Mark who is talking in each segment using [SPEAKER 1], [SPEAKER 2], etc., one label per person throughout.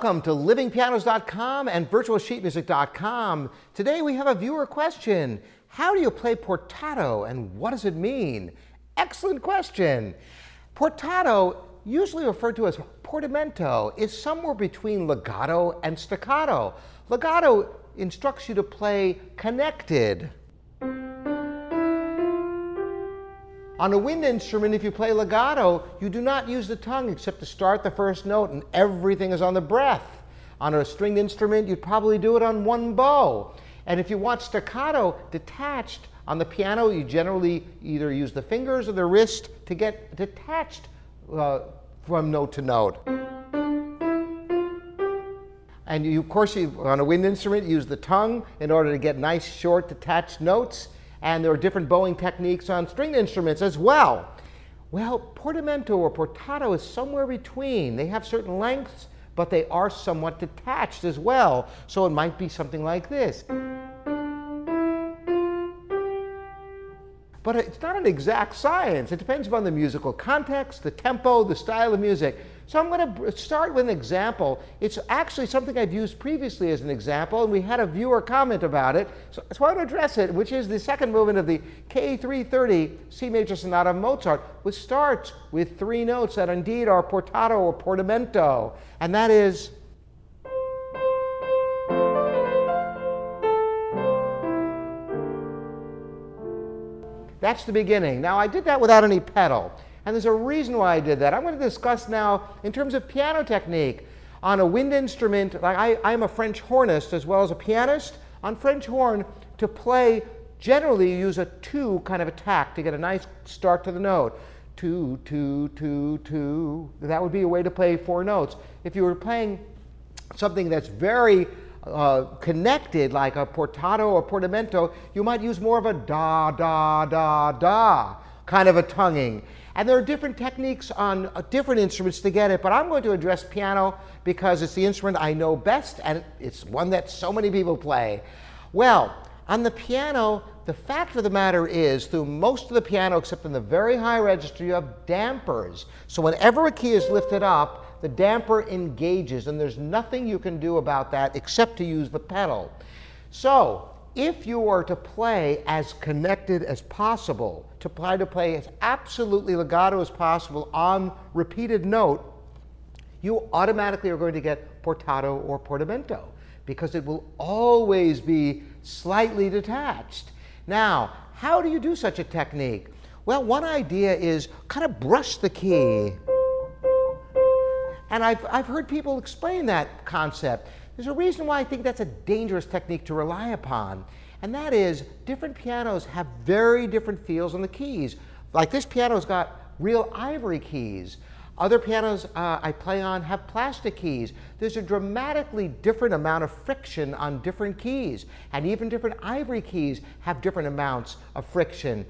[SPEAKER 1] Welcome to livingpianos.com and virtualsheetmusic.com. Today we have a viewer question. How do you play portato and what does it mean? Excellent question. Portato, usually referred to as portamento, is somewhere between legato and staccato. Legato instructs you to play connected. On a wind instrument, if you play legato, you do not use the tongue except to start the first note, and everything is on the breath. On a stringed instrument, you'd probably do it on one bow. And if you want staccato detached on the piano, you generally either use the fingers or the wrist to get detached from note to note. And you, of course, on a wind instrument, use the tongue in order to get nice, short, detached notes. And there are different bowing techniques on stringed instruments as well. Well, portamento or portato is somewhere between. They have certain lengths, but they are somewhat detached as well. So it might be something like this. But it's not an exact science. It depends upon the musical context, the tempo, the style of music. So I'm going to start with an example. It's actually something I've used previously as an example, and we had a viewer comment about it. So I want to address it, which is the second movement of the K330 C major sonata of Mozart, which starts with three notes that indeed are portato or portamento, and that is that's the beginning. Now, I did that without any pedal, and there's a reason why I did that. I'm going to discuss now in terms of piano technique. On a wind instrument, like I'm a French hornist as well as a pianist. On French horn, to play, generally you use a two kind of attack to get a nice start to the note. Two, two, two, two. That would be a way to play four notes. If you were playing something that's very connected, like a portato or portamento, you might use more of a da, da, da, da kind of a tonguing. And there are different techniques on different instruments to get it, but I'm going to address piano because it's the instrument I know best, and it's one that so many people play. Well, on the piano, the fact of the matter is, through most of the piano, except in the very high register, you have dampers. So whenever a key is lifted up, the damper engages, and there's nothing you can do about that except to use the pedal. So if you were to play as connected as possible, to play as absolutely legato as possible on repeated note, you automatically are going to get portato or portamento, because it will always be slightly detached. Now, how do you do such a technique? Well, one idea is kind of brush the key. And I've heard people explain that concept. There's a reason why I think that's a dangerous technique to rely upon, and that is different pianos have very different feels on the keys. Like this piano's got real ivory keys. Other pianos I play on have plastic keys. There's a dramatically different amount of friction on different keys, and even different ivory keys have different amounts of friction.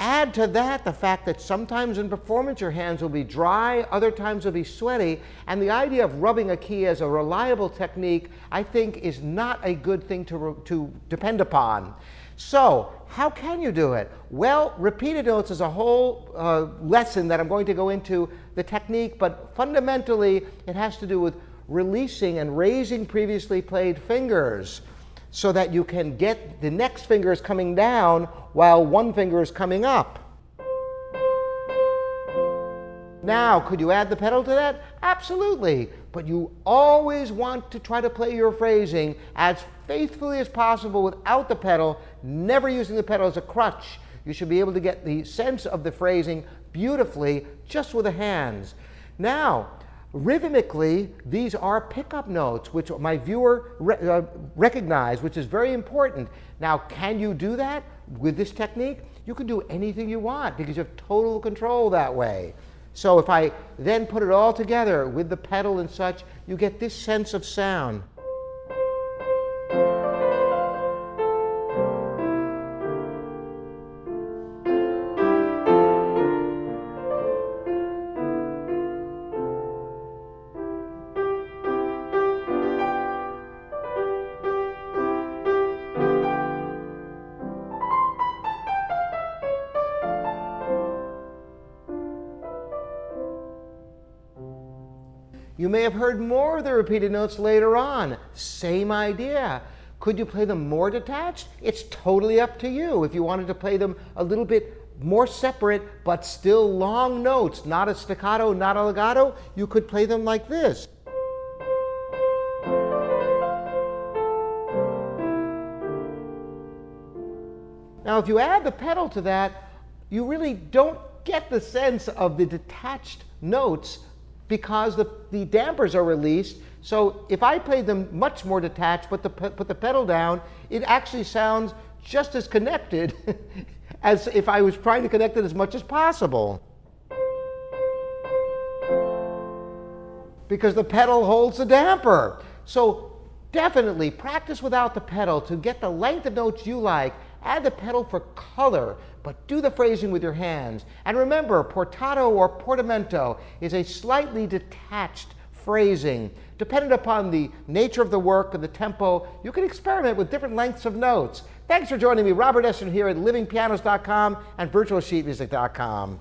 [SPEAKER 1] Add to that the fact that sometimes in performance your hands will be dry, other times will be sweaty, and the idea of rubbing a key as a reliable technique, I think, is not a good thing to depend upon. So, how can you do it? Well, repeated notes is a whole lesson that I'm going to go into the technique, but fundamentally it has to do with releasing and raising previously played fingers, so that you can get the next fingers coming down while one finger is coming up. Now, could you add the pedal to that? Absolutely. But you always want to try to play your phrasing as faithfully as possible without the pedal, never using the pedal as a crutch. You should be able to get the sense of the phrasing beautifully just with the hands. Now, rhythmically, these are pickup notes, which my viewer recognized, which is very important. Now, can you do that with this technique? You can do anything you want because you have total control that way. So if I then put it all together with the pedal and such, you get this sense of sound. You may have heard more of the repeated notes later on. Same idea. Could you play them more detached? It's totally up to you. If you wanted to play them a little bit more separate, but still long notes, not a staccato, not a legato, you could play them like this. Now, if you add the pedal to that, you really don't get the sense of the detached notes because the dampers are released. So if I played them much more detached, but put the pedal down, it actually sounds just as connected as if I was trying to connect it as much as possible. Because the pedal holds the damper. So definitely practice without the pedal to get the length of notes you like. Add the pedal for color, but do the phrasing with your hands. And remember, portato or portamento is a slightly detached phrasing. Dependent upon the nature of the work and the tempo, you can experiment with different lengths of notes. Thanks for joining me, Robert Esser, here at livingpianos.com and virtualsheetmusic.com.